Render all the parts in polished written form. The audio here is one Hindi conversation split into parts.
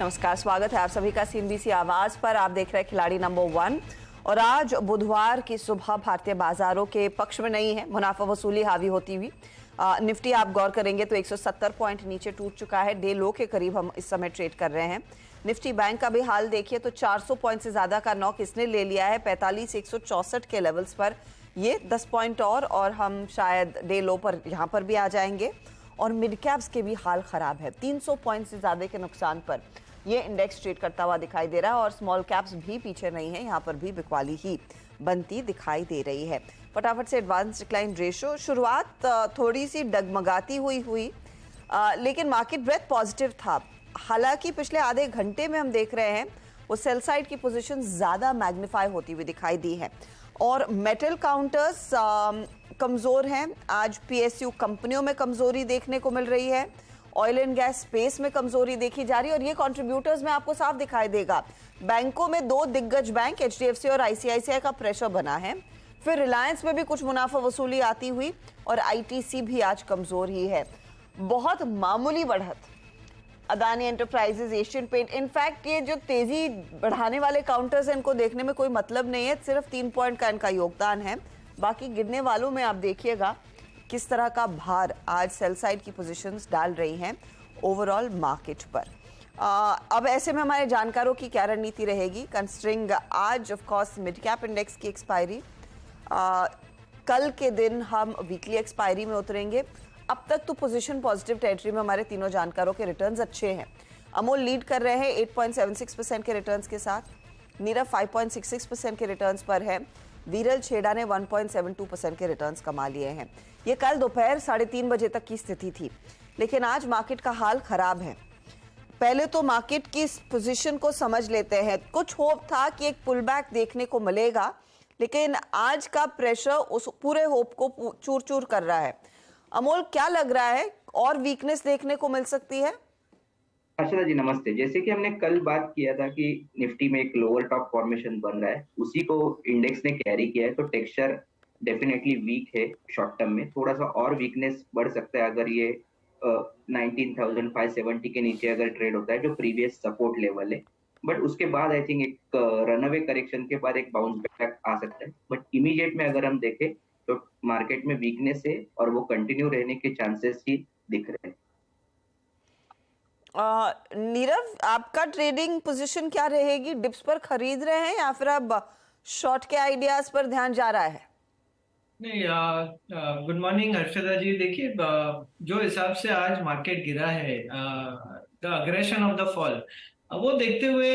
नमस्कार, स्वागत है आप सभी का सीएनबीसी आवाज पर। आप देख रहे हैं खिलाड़ी नंबर 1। और आज बुधवार की सुबह भारतीय बाजारों के पक्ष में नहीं है, मुनाफा वसूली हावी होती हुई। निफ्टी आप गौर करेंगे तो 170 पॉइंट नीचे टूट चुका है। डे लो के करीब हम इस समय ट्रेड कर रहे हैं। निफ्टी बैंक का भी हाल देखिए तो 400 पॉइंट से ज्यादा का नॉक इसने ले लिया है 45,164 के लेवल्स पर। ये 10 पॉइंट और हम शायद डे लो पर यहाँ पर भी आ जाएंगे। और मिड कैप्स के भी हाल खराब है, 300 पॉइंट से ज्यादा के नुकसान पर ये इंडेक्स ट्रेड करता हुआ दिखाई दे रहा है। और स्मॉल कैप्स भी पीछे नहीं है, यहाँ पर भी बिकवाली ही बनती दिखाई दे रही है। फटाफट से एडवांस डिक्लाइन रेशो, शुरुआत थोड़ी सी डगमगाती हुई लेकिन मार्केट ब्रेथ पॉजिटिव था। हालांकि पिछले आधे घंटे में हम देख रहे हैं वो सेल साइड की पोजीशन ज्यादा मैग्नीफाई होती हुई दिखाई दी है। और मेटल काउंटर्स कमजोर हैं। आज पीएसयू कंपनियों में कमजोरी देखने को मिल रही है। ऑयल एंड गैस स्पेस में कमजोरी देखी जा रही है। और ये कंट्रीब्यूटर्स में आपको साफ दिखाई देगा। बैंकों में दो दिग्गज बैंक एचडीएफसी और आईसीआईसीआई का प्रेशर बना है। फिर रिलायंस में भी कुछ मुनाफा वसूली आती हुई और आईटीसी भी आज कमजोर ही है। बहुत मामूली बढ़त Adani enterprises, Asian paint, in fact ये जो तेजी बढ़ाने वाले काउंटर्स हैं इनको देखने में कोई मतलब नहीं है, सिर्फ 3 पॉइंट का इनका योगदान है। बाकी गिरने वालों में आप देखिएगा किस तरह का भार आज सेल साइड की पोजीशंस डाल रही हैं ओवरऑल मार्केट पर। अब ऐसे में हमारे जानकारों की क्या रणनीति रहेगी, कंसिडरिंग आज of course mid cap index की एक्सपायरी। कल के दिन हम वीकली एक्सपायरी में उतरेंगे। अब तक तो पोजीशन पॉजिटिव टेरिटरी में हमारे तीनों जानकारों के रिटर्न्स अच्छे हैं। अमोल लीड कर रहे हैं 8.76% के रिटर्न्स के साथ। नीरव 5.66% के रिटर्न्स पर है। वीरल छेड़ा ने 1.72% के रिटर्न्स कमा लिए हैं। ये कल दोपहर 3:30 बजे तक की स्थिति थी, लेकिन आज मार्केट का हाल खराब है। पहले तो मार्केट की पोजीशन को समझ लेते हैं। कुछ होप था कि एक पुल बैक देखने को मिलेगा, लेकिन आज का प्रेशर उस पूरे होप को चूर चूर कर रहा है। अमोल, क्या लग रहा है, और वीकनेस देखने को मिल सकती है? हर्षदा जी नमस्ते। जैसे कि हमने कल बात किया था कि निफ्टी में एक लोअर टॉप फॉर्मेशन बन रहा है, उसी को इंडेक्स ने कैरी किया है, तो टेक्सचर डेफिनेटली वीक है। शॉर्ट टर्म में थोड़ा सा और वीकनेस बढ़ सकता है अगर ये 19,570 के नीचे अगर ट्रेड होता है, जो प्रीवियस सपोर्ट लेवल है। बट उसके बाद आई थिंक एक रनअवे करेक्शन के बाद एक बाउंस बैक आ सकता है। बट इमीडिएट में अगर हम देखें तो मार्केट में वीकनेस है और वो कंटिन्यू रहने के चांसेस ही दिख रहे हैं। नीरव, आपका ट्रेडिंग पोजीशन क्या रहेगी? डिप्स पर खरीद रहे हैं या फिर अब शॉर्ट के आइडियाज पर ध्यान जा रहा है? नहीं, गुड मॉर्निंग हर्षदा जी। देखिए, जो हिसाब से आज मार्केट गिरा है, the aggression of the fall, वो देखते हुए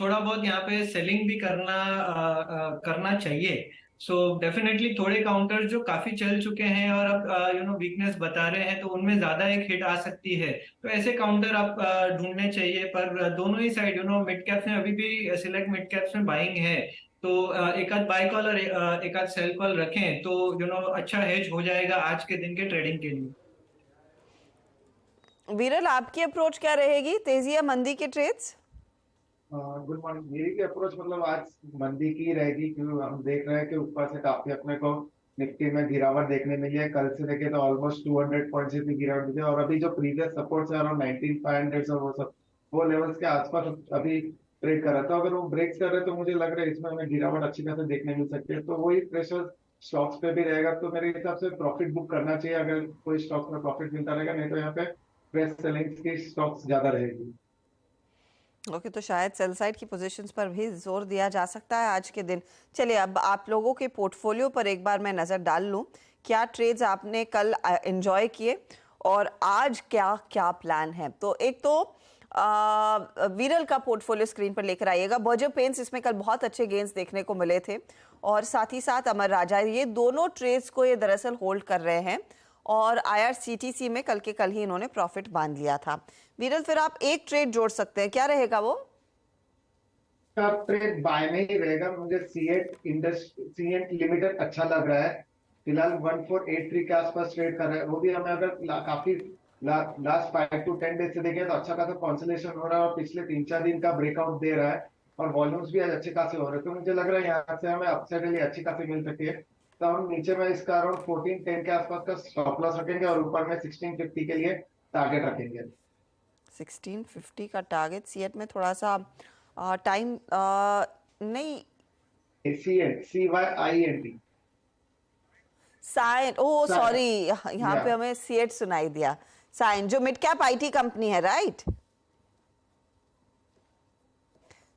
थोड़ा बहुत यहाँ पे सेलिंग भी करना चाहिए। सो डेफिनेटली थोड़े काउंटर्स जो काफी चल चुके हैं और अब वीकनेस बता रहे हैं, तो उनमें ज्यादा एक हिट आ सकती है। तो ऐसे काउंटर आप ढूंढने चाहिए। पर दोनों ही साइड मिड कैप्स में अभी भी सिलेक्ट मिड कैप्स में बाइंग है। तो एक आध बाय कॉल और एक आध सेल कॉल रखें तो अच्छा हेज हो जाएगा आज के दिन के ट्रेडिंग के लिए। वीरल, आपकी अप्रोच क्या रहेगी, तेजी या मंदी के ट्रेड्स? Good morning. मेरी भी अप्रोच मतलब आज मंदी की रहेगी, क्योंकि हम देख रहे हैं कि ऊपर से काफी अपने को निफ्टी में गिरावट देखने मिली है। कल से देखे तो ऑलमोस्ट 200 पॉइंट से भी गिरावट मिली है। और अभी जो प्रीवियस सपोर्ट है अराउंड 19,500 और वो लेवल्स के आसपास अभी ट्रेड कर रहा था। अगर वो ब्रेक्स कर रहे तो मुझे लग रहा है इसमें हमें गिरावट अच्छी खासी देखने मिल सकती है। तो वही प्रेशर स्टॉक्स पे भी रहेगा। तो मेरे हिसाब से प्रॉफिट बुक करना चाहिए अगर कोई स्टॉक्स में प्रॉफिट मिलता रहेगा, नहीं तो यहाँ पे प्रेस सेलिंग की स्टॉक्स ज्यादा रहेगी। ओके, तो शायद सेल साइड की पोजीशंस पर भी जोर दिया जा सकता है आज के दिन। चलिए, अब आप लोगों के पोर्टफोलियो पर एक बार मैं नजर डाल लूं। क्या ट्रेड्स आपने कल एंजॉय किए और आज क्या क्या प्लान है? तो एक तो विरल का पोर्टफोलियो स्क्रीन पर लेकर आइएगा। बर्जर पेंट्स, इसमें कल बहुत अच्छे गेंस देखने को मिले थे। और साथ ही साथ अमर राजा, ये दोनों ट्रेड्स को ये दरअसल होल्ड कर रहे हैं। और आईआरसीटीसी में कल ही इन्होंने प्रॉफिट बांध लिया था। वीरल, फिर आप एक ट्रेड जोड़ सकते हैं, क्या रहेगा वो? ट्रेड बाय में ही रहेगा। मुझे सीएट लिमिटेड अच्छा लग रहा है। फिलहाल 1483 के आसपास ट्रेड कर रहा है। वो भी हमें अगर काफी लास्ट 5 to 10 डेज से देखें तो अच्छा खासा कॉन्सोलेशन हो रहा है और पिछले 3-4 दिन का ब्रेकआउट दे रहा है और वॉल्यूम्स भी आज अच्छे खासे हो रहे हैं। तो मुझे लग रहा है यहाँ से हमें अपसाइड के लिए अच्छी खासी मिल सकती है। तो हम नीचे में इसका अराउंड 1410 के आसपास का स्टॉप लॉस रखेंगे और ऊपर में 1650 के लिए टारगेट रखेंगे। 1650 का टारगेट। सीएट में थोड़ा सा टाइम नहीं, CYINT साइन, ओ Cyan, सॉरी, यहाँ पे yeah. हमें सीएट सुनाई दिया। साइन जो मिड कैप आईटी कंपनी है, राइट?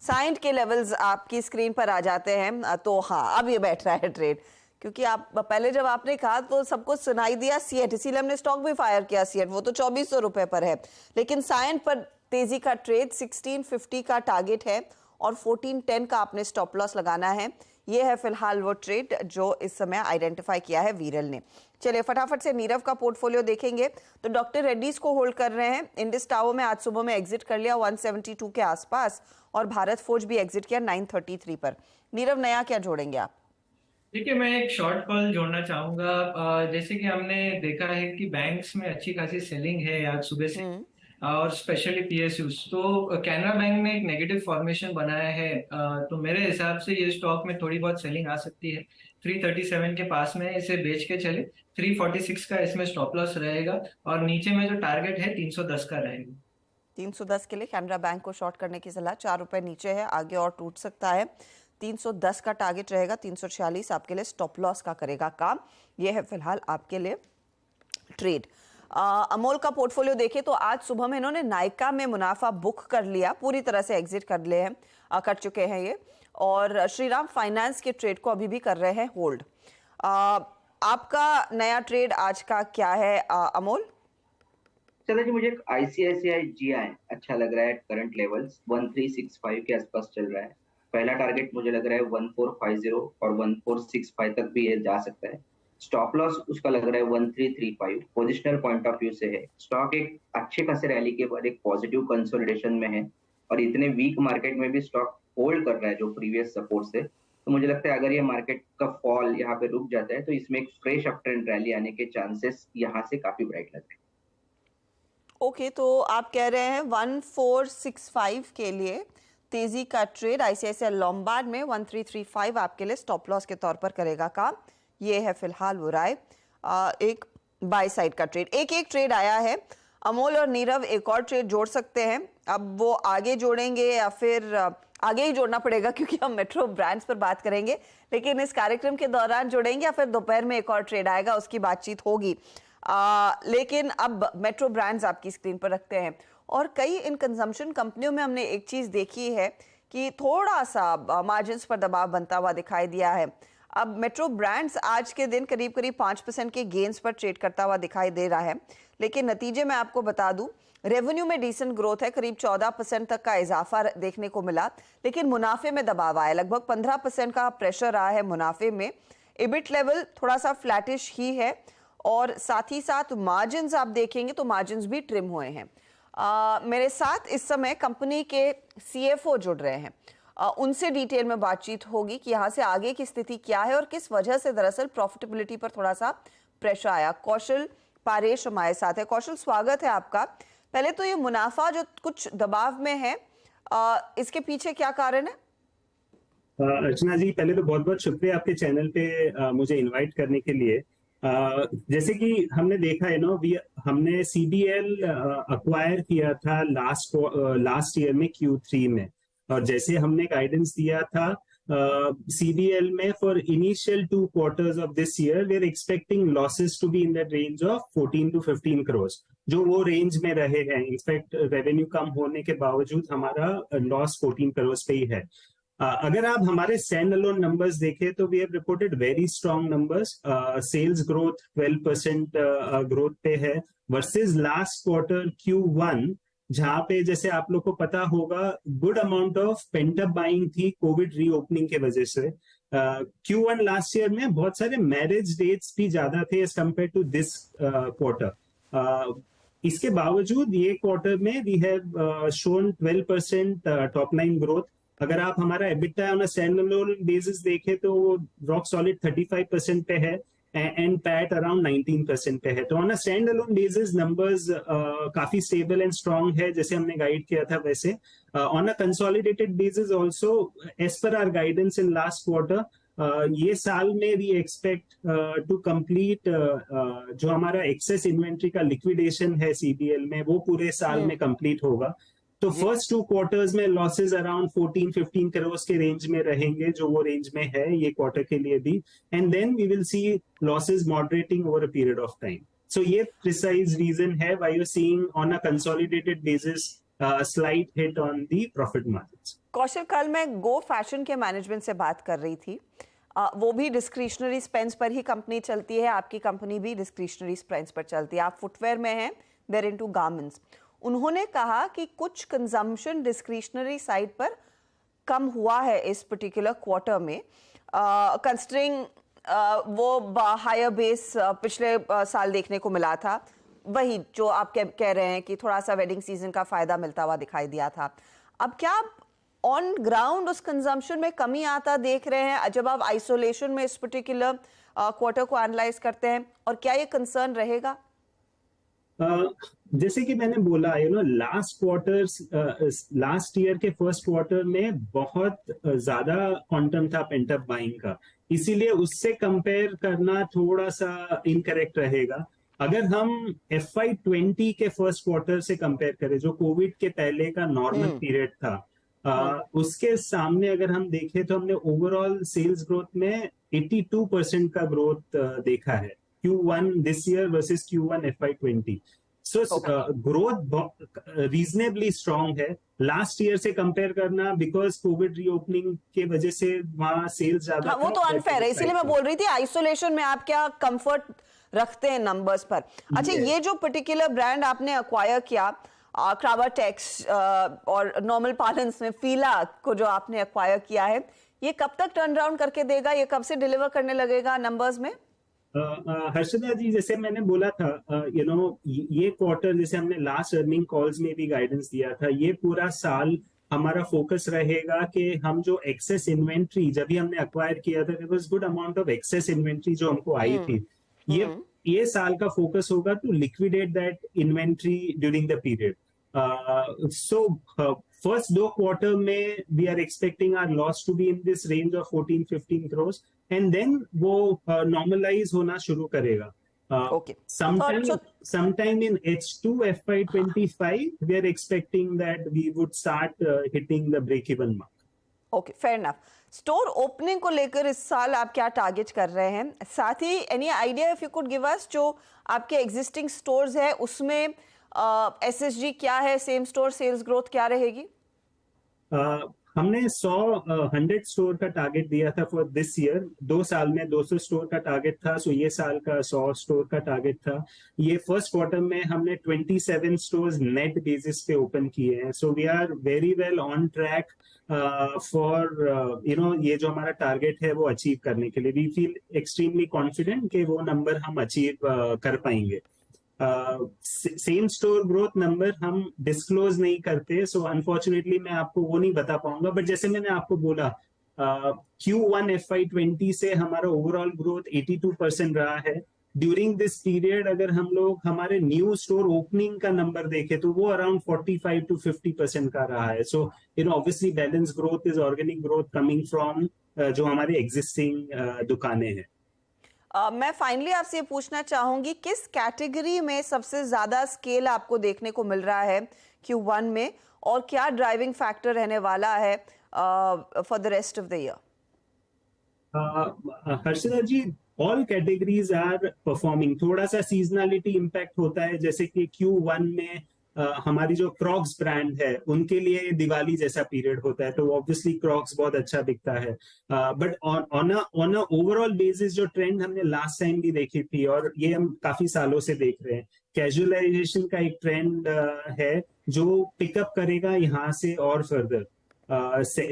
साइंट के लेवल्स आपकी स्क्रीन पर आ जाते हैं, तो हाँ अब ये बैठ रहा है ट्रेड, क्योंकि आप पहले जब आपने कहा तो सबको सुनाई दिया सीएट, इसीलिए हमने स्टॉक भी फायर किया सीएट, वो तो 2400 रुपए पर है। लेकिन साइंट पर तेजी का ट्रेड, 1650 का टारगेट है और 1410 का आपने स्टॉप लॉस लगाना है। ये है फिलहाल वो ट्रेड जो इस समय आइडेंटिफाई किया है वीरल ने। चलिए फटाफट से नीरव का पोर्टफोलियो देखेंगे तो डॉक्टर रेड्डीज को होल्ड कर रहे हैं। इंडिस टावर में आज सुबह में एग्जिट कर लिया 172 के आसपास, और भारत फोर्ज भी एग्जिट किया 933 पर। नीरव, नया क्या जोड़ेंगे आप? देखिए, मैं एक शॉर्ट कॉल जोड़ना चाहूंगा। जैसे कि हमने देखा है कि बैंक्स में अच्छी खासी सेलिंग है आज सुबह से, और स्पेशली पीएसयूज। तो कैनरा बैंक ने एक नेगेटिव फॉर्मेशन बनाया है, तो मेरे हिसाब से ये स्टॉक में थोड़ी बहुत सेलिंग आ सकती है। 337 के पास में इसे बेच के चले, 346 का इसमें स्टॉप लॉस रहेगा, और नीचे में जो टारगेट है 310 का रहेगा। 310 के लिए कैनरा बैंक को शॉर्ट करने की सलाह, 4 रुपए नीचे है, आगे और टूट सकता है। 310 का टारगेट रहेगा, 346 आपके लिए स्टॉप लॉस का करेगा काम। यह है फिलहाल आपके लिए ट्रेड। अमोल का पोर्टफोलियो देखें तो आज सुबह में इन्होंने नायका में मुनाफा बुक कर लिया, पूरी तरह से एग्जिट कर चुके हैं ये, और श्रीराम फाइनेंस के ट्रेड को अभी भी कर रहे हैं होल्ड। आपका नया ट्रेड आज का क्या है अमोल? चलो जी, मुझे एक ICICI GI अच्छा लग रहा है। करंट लेवल्स 1365 के आसपास चल रहा है। पहला टारगेट मुझे लग रहा है 1450 और 1465 तक भी ये जा सकता है। स्टॉप लॉस उसका लग रहा है 1335। पोजिशनल पॉइंट ऑफ व्यू से है, स्टॉक एक अच्छे खासे रैली के बाद एक पॉजिटिव कंसोलिडेशन में है, और इतने वीक मार्केट में भी स्टॉक होल्ड कर रहा है जो प्रीवियस सपोर्ट से। तो मुझे लगता है अगर ये मार्केट का फॉल यहाँ पे रुक जाता है तो इसमें एक फ्रेश अप ट्रेंड रैली आने के चांसेस यहाँ से काफी ब्राइट लग रहे हैं। ओके, तो आप कह रहे हैं 1465 के लिए तेजी का ट्रेड। ICICI लॉम्बार्ड में 1335 आपके लिए स्टॉप लॉस के तौर पर करेगा काम। ये है फिलहाल वो राय। एक बाय साइड का ट्रेड, एक ट्रेड आया है। अमोल और नीरव एक और ट्रेड जोड़ सकते हैं। अब वो आगे जोड़ेंगे या फिर आगे ही जोड़ना पड़ेगा, क्योंकि हम मेट्रो ब्रांड्स पर बात करेंगे, लेकिन इस कार्यक्रम के दौरान जोड़ेंगे या फिर दोपहर में एक और ट्रेड आएगा उसकी बातचीत होगी। लेकिन अब मेट्रो ब्रांड्स आपकी स्क्रीन पर रखते हैं। और कई इन कंजम्पशन कंपनियों में हमने एक चीज देखी है कि थोड़ा सा मार्जिन्स पर दबाव बनता हुआ दिखाई दिया है। अब मेट्रो ब्रांड्स आज के दिन करीब 5% के गेन्स पर ट्रेड करता हुआ दिखाई दे रहा है, लेकिन नतीजे में आपको बता दूं रेवेन्यू में डिसेंट ग्रोथ है, करीब 14% तक का इजाफा देखने को मिला, लेकिन मुनाफे में दबाव आया, लगभग 15% का प्रेशर रहा है मुनाफे में। इबिट लेवल थोड़ा सा फ्लैटिश ही है, और साथ ही साथ मार्जिन्स आप देखेंगे तो मार्जिन्स भी ट्रिम हुए हैं। मेरे साथ इस समय कंपनी के CFO जुड़ रहे हैं, उनसे डिटेल में बातचीत होगी कि यहाँ से आगे की स्थिति क्या है और किस वजह से दरअसल प्रॉफिटेबिलिटी पर थोड़ा सा प्रेशर आया। कौशल पारेश हमारे साथ है। कौशल, स्वागत है आपका। पहले तो ये मुनाफा जो कुछ दबाव में है, इसके पीछे क्या कारण है? अर्चना जी, पहले तो बहुत बहुत शुक्रिया आपके चैनल पे मुझे इनवाइट करने के लिए। जैसे कि हमने देखा है ना, हमने CBL अक्वायर किया था लास्ट ईयर में Q3 में, और जैसे हमने गाइडेंस दिया था CBL में for initial 2 quarters of this year we are expecting losses to be in that range of 14 to 15 crores, जो वो रेंज में रहे हैं। इनफैक्ट रेवेन्यू कम होने के बावजूद हमारा लॉस 14 crores पे ही है। अगर आप हमारे स्टैंड अलोन नंबर्स देखें तो we have reported very strong numbers. Sales growth 12% growth पे है वर्सेस लास्ट क्वार्टर Q1, जहां पे जैसे आप लोग को पता होगा good amount of pent-up buying थी कोविड रीओपनिंग के वजह से। Q1 लास्ट ईयर में बहुत सारे मैरिज डेट्स भी ज्यादा थे as compare to this quarter. इसके बावजूद ये क्वार्टर में we have shown 12% top line growth. अगर आप हमारा EBITDA on a standalone basis देखें तो वो रॉक सॉलिड 35% पे है, एंड पैट अराउंड 19% पे है। तो on a stand alone basis numbers काफी स्टेबल एंड स्ट्रॉन्ग है, जैसे हमने गाइड किया था वैसे। On a consolidated basis also as per our guidance in last quarter ये साल में वी एक्सपेक्ट टू कंप्लीट जो हमारा एक्सेस इन्वेंट्री का लिक्विडेशन है सीबीएल में, वो पूरे साल में कंप्लीट होगा। तो फर्स्ट 2 क्वार्टर्स में लॉसेस अराउंड 14-15 करोड़ के रेंज में रहेंगे, जो वो रेंज में है ये क्वार्टर के लिए भी, and then we will see losses moderating over a period of time. So ये प्रिसाइज रीजन है why you seeing on a consolidated basis slight hit on the profit margins. Kaushal, कल मैं गो फैशन के मैनेजमेंट से बात कर रही थी, वो भी डिस्क्रिशनरी स्पेंड्स पर ही कंपनी चलती है, आपकी कंपनी भी डिस्क्रिशनरी स्पेंड्स पर चलती है, आप फुटवेयर में हैं, देयर इनटू गारमेंट्स। उन्होंने कहा कि कुछ कंजम्पशन डिस्क्रिशनरी साइड पर कम हुआ है इस पर्टिकुलर क्वार्टर में, कंसिडरिंग वो हायर बेस पिछले साल देखने को मिला था, वही जो आप कह रहे हैं कि थोड़ा सा वेडिंग सीजन का फायदा मिलता हुआ दिखाई दिया था। अब क्या आप ऑन ग्राउंड उस कंजम्पशन में कमी आता देख रहे हैं जब आप आइसोलेशन में इस पर्टिकुलर क्वार्टर को एनालाइज करते हैं, और क्या ये कंसर्न रहेगा? जैसे कि मैंने बोला, लास्ट ईयर के फर्स्ट क्वार्टर में बहुत ज्यादा क्वांटम था पेंटअप बाइंग का, इसीलिए उससे कंपेयर करना थोड़ा सा इनकरेक्ट रहेगा। अगर हम FY20 के फर्स्ट क्वार्टर से कंपेयर करें, जो कोविड के पहले का नॉर्मल पीरियड था, उसके सामने अगर हम देखें तो हमने ओवरऑल सेल्स ग्रोथ में 82% का ग्रोथ देखा है, Q1 this year versus Q1 FY20। So growth reasonably strong है। लास्ट ईयर से कंपेयर करना, बिकॉज कोविड रीओपनिंग के वजह से वहां सेल्स ज्यादा, वो तो अनफेयर है, इसीलिए मैं बोल रही थी आइसोलेशन में आप क्या कंफर्ट रखते हैं नंबर्स पर। अच्छा, ये जो पर्टिकुलर ब्रांड आपने अक्वायर किया, क्रावाटेक्स, और नॉर्मल पार्लेंस में फीला को जो आपने अक्वायर किया है, ये कब तक टर्न अराउंड करके देगा, ये कब से डिलीवर करने लगेगा नंबर्स में? हर्षदा जी, जैसे मैंने बोला था, ये क्वार्टर, जैसे हमने लास्ट अर्निंग कॉल्स में भी गाइडेंस दिया था, ये पूरा साल हमारा फोकस रहेगा कि हम जो एक्सेस इन्वेंट्री जब भी हमने अक्वायर किया था, there was good amount of excess inventory जो हमको आई थी, ये साल का फोकस होगा to liquidate that inventory during the period. So first 2 quarter में we are expecting our loss to be in this range of 14-15 crore, and then वो नॉर्मलाइज होना शुरू करेगा। sometime in H2 FY25 we are expecting that we would start hitting the break even mark. Okay, fair enough. Store opening को लेकर इस साल आप क्या टारगेट कर रहे हैं? साथ ही any idea if you could give us, जो आपके एग्जिस्टिंग स्टोर्स है उसमें SSG क्या है, सेम स्टोर सेल्स ग्रोथ क्या रहेगी? हमने 100 स्टोर का टारगेट दिया था फॉर दिस ईयर। 2 साल में 200 स्टोर का टारगेट था, सो ये साल का 100 स्टोर का टारगेट था। ये फर्स्ट क्वार्टर में हमने 27 स्टोर्स नेट बेसिस पे ओपन किए हैं, so we are very well on track for ये जो हमारा टारगेट है वो अचीव करने के लिए। वी फील एक्सट्रीमली कॉन्फिडेंट कि वो नंबर हम अचीव कर पाएंगे। सेम स्टोर ग्रोथ नंबर हम डिस्क्लोज नहीं करते, सो अनफॉर्चुनेटली मैं आपको वो नहीं बता पाऊंगा, बट जैसे मैंने आपको बोला, Q1 FY20 से हमारा ओवरऑल ग्रोथ 82% रहा है। ड्यूरिंग दिस पीरियड अगर हम लोग हमारे न्यू स्टोर ओपनिंग का नंबर देखें तो वो अराउंड 45-50% का रहा है। So obviously balance growth is organic growth coming from जो हमारे एग्जिस्टिंग दुकानें हैं। मैं फाइनली आपसे ये पूछना चाहूंगी, किस कैटेगरी में सबसे ज्यादा स्केल आपको देखने को मिल रहा है Q1 में, और क्या ड्राइविंग फैक्टर रहने वाला है for the rest of the year? Harshada ji, all categories are performing. थोड़ा सा सीजनलिटी इम्पैक्ट होता है, जैसे कि Q1 में हमारी जो क्रॉक्स ब्रांड है उनके लिए दिवाली जैसा पीरियड होता है, तो ऑब्वियसली क्रॉक्स बहुत अच्छा बिकता है। But on a overall basis जो ट्रेंड हमने लास्ट टाइम भी देखी थी और ये हम काफी सालों से देख रहे हैं, कैजुअलाइजेशन का एक ट्रेंड है जो पिकअप करेगा यहाँ से और फर्दर।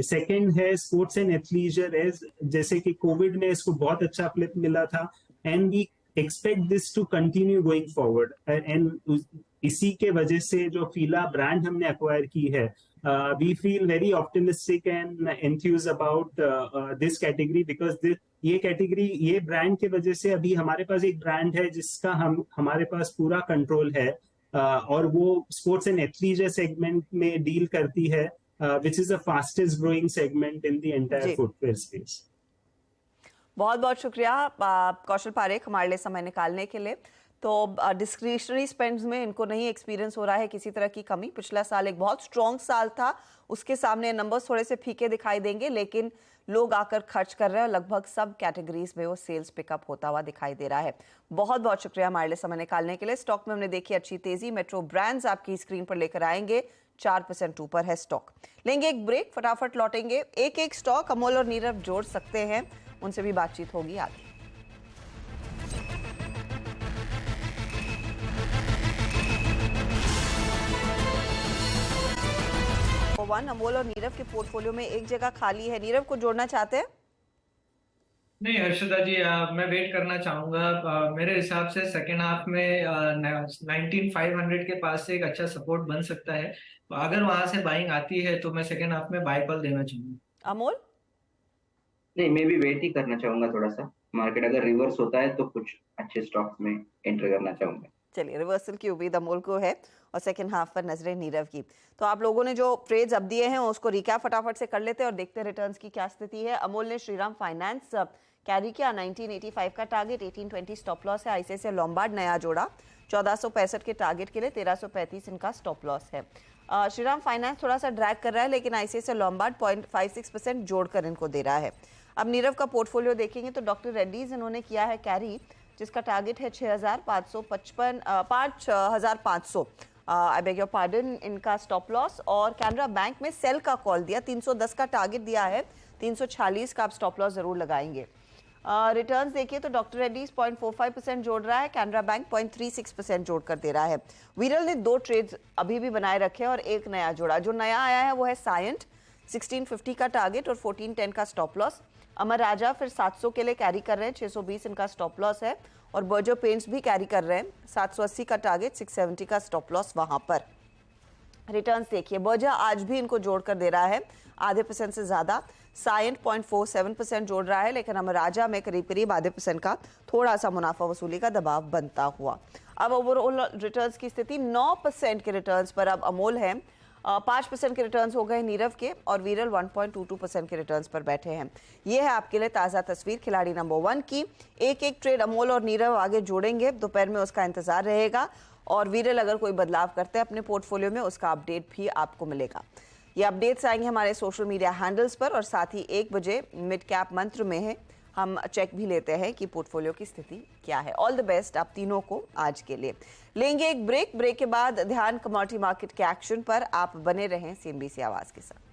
सेकेंड है स्पोर्ट्स एंड एथलीजर, एज जैसे कि कोविड में इसको बहुत अच्छा फ्लिप मिला था, and we expect this to continue going forward. And इसी के वजह से जो फीला ब्रांड हमने अक्वायर की है, we feel very optimistic and enthused about this category, because ये कैटेगरी, ये ब्रांड के वजह से अभी हमारे पास एक ब्रांड है जिसका हमारे पास पूरा कंट्रोल है, और वो स्पोर्ट्स एंड एथलीजर सेगमेंट में डील करती है, which is the fastest growing segment in the entire footwear space. बहुत बहुत शुक्रिया कौशल पारेख हमारे लिए समय निकालने के लिए। तो डिस्क्रिशनरी स्पेंड्स में इनको नहीं एक्सपीरियंस हो रहा है किसी तरह की कमी। पिछला साल एक बहुत स्ट्रॉन्ग साल था, उसके सामने नंबर्स थोड़े से फीके दिखाई देंगे, लेकिन लोग आकर खर्च कर रहे हैं और लगभग सब कैटेगरीज में वो सेल्स पिकअप होता हुआ दिखाई दे रहा है। बहुत बहुत शुक्रिया हमारे लिए समय निकालने के लिए। स्टॉक में हमने देखी अच्छी तेजी, मेट्रो ब्रांड्स आपकी स्क्रीन पर लेकर आएंगे, 4% ऊपर है स्टॉक। लेंगे एक ब्रेक, फटाफट लौटेंगे। एक एक स्टॉक अमोल और नीरव जोड़ सकते हैं, उनसे भी बातचीत होगी आगे। वन अमोल और नीरव के पोर्टफोलियो में एक जगह खाली है, नीरव को जोड़ना चाहते हैं? नहीं हर्षदा जी, मैं वेट करना चाहूंगा। मेरे हिसाब से सेकेंड हाफ में 19,500 के पास से एक अच्छा सपोर्ट बन सकता है। तो अगर वहां से बाइंग आती है तो मैं सेकेंड हाफ में बाय कॉल देना चाहूंगा। अमोल? नहीं, मैं भी वेट ही करना चाहूंगा थोड़ा सा। मार्केट अगर रिवर्स होता है तो कुछ अच्छे स्टॉक्स में एंटर करना चाहूंगा। चलिए, रिवर्सल की उम्मीद अमोल को है और सेकंड हाफ पर नजरें नीरव की। तो आप लोगों ने जो ट्रेड्स अब दिए हैं उसको रिकैप फटाफट से कर लेते हैं और देखते हैं रिटर्न्स की क्या स्थिति है। अमोल ने श्रीराम फाइनेंस कैरी किया, 1985 का टारगेट, 1820 स्टॉप लॉस है। आईसीआईसीआई लोम्बार्ड नया जोड़ा, 1465 के टारगेट के लिए, 1335 इनका स्टॉप लॉस है। श्रीराम फाइनेंस थोड़ा सा ड्रैग कर रहा है, लेकिन आईसीआईसीआई लोम्बार्ड 0.56% जोड़कर इनको दे रहा है। अब नीरव का पोर्टफोलियो देखेंगे तो डॉक्टर रेड्डीज इन्होंने किया है कैरी, जिसका टारगेट है 5,500, आई बेग योर पार्डन, इनका स्टॉप लॉस। और कैनरा बैंक में सेल का कॉल दिया, 310 का टारगेट दिया है, 346 का आप स्टॉप लॉस जरूर लगाएंगे। रिटर्न्स देखिए तो डॉक्टर रेड्डीज 0.45% जोड़ रहा है, कैनरा बैंक 0.36% जोड़कर दे रहा है। वीरल ने 2 ट्रेड्स अभी भी बनाए रखे और एक नया जोड़ा। जो नया आया है वो है सायंट, 1650 का टारगेट और 1410 का स्टॉप लॉस। अमर राजा फिर 700 के लिए कैरी कर रहे हैं, 620 इनका स्टॉप लॉस है। और बर्जर पेंट्स भी कैरी कर रहे हैं, 780 का टारगेट, 670 का स्टॉप लॉस वहां पर। रिटर्न्स देखिए, बर्जर आज भी इनको जोड़कर दे रहा है, आधे % से ज्यादा। सायंट 0.47% जोड़ रहा है, लेकिन अमर राजा में करीब करीब आधे % का थोड़ा सा मुनाफा वसूली का दबाव बनता हुआ। अब ओवरऑल रिटर्न्स की स्थिति 9% के रिटर्न्स पर अब अमोल है, 5% के रिटर्न्स हो गए नीरव के, और वीरल 1.22% के रिटर्न्स पर बैठे हैं। ये है आपके लिए ताज़ा तस्वीर खिलाड़ी नंबर 1 की। एक एक ट्रेड अमोल और नीरव आगे जोड़ेंगे, दोपहर में उसका इंतजार रहेगा। और वीरल अगर कोई बदलाव करते हैं अपने पोर्टफोलियो में, उसका अपडेट भी आपको मिलेगा। ये अपडेट्स आएंगे हमारे सोशल मीडिया हैंडल्स पर, और साथ ही 1 बजे मिड कैप मंत्र में है, हम चेक भी लेते हैं कि पोर्टफोलियो की स्थिति क्या है। ऑल द बेस्ट आप तीनों को आज के लिए। लेंगे एक ब्रेक के बाद ध्यान कमोडिटी मार्केट के एक्शन पर। आप बने रहें CNBC आवाज के साथ।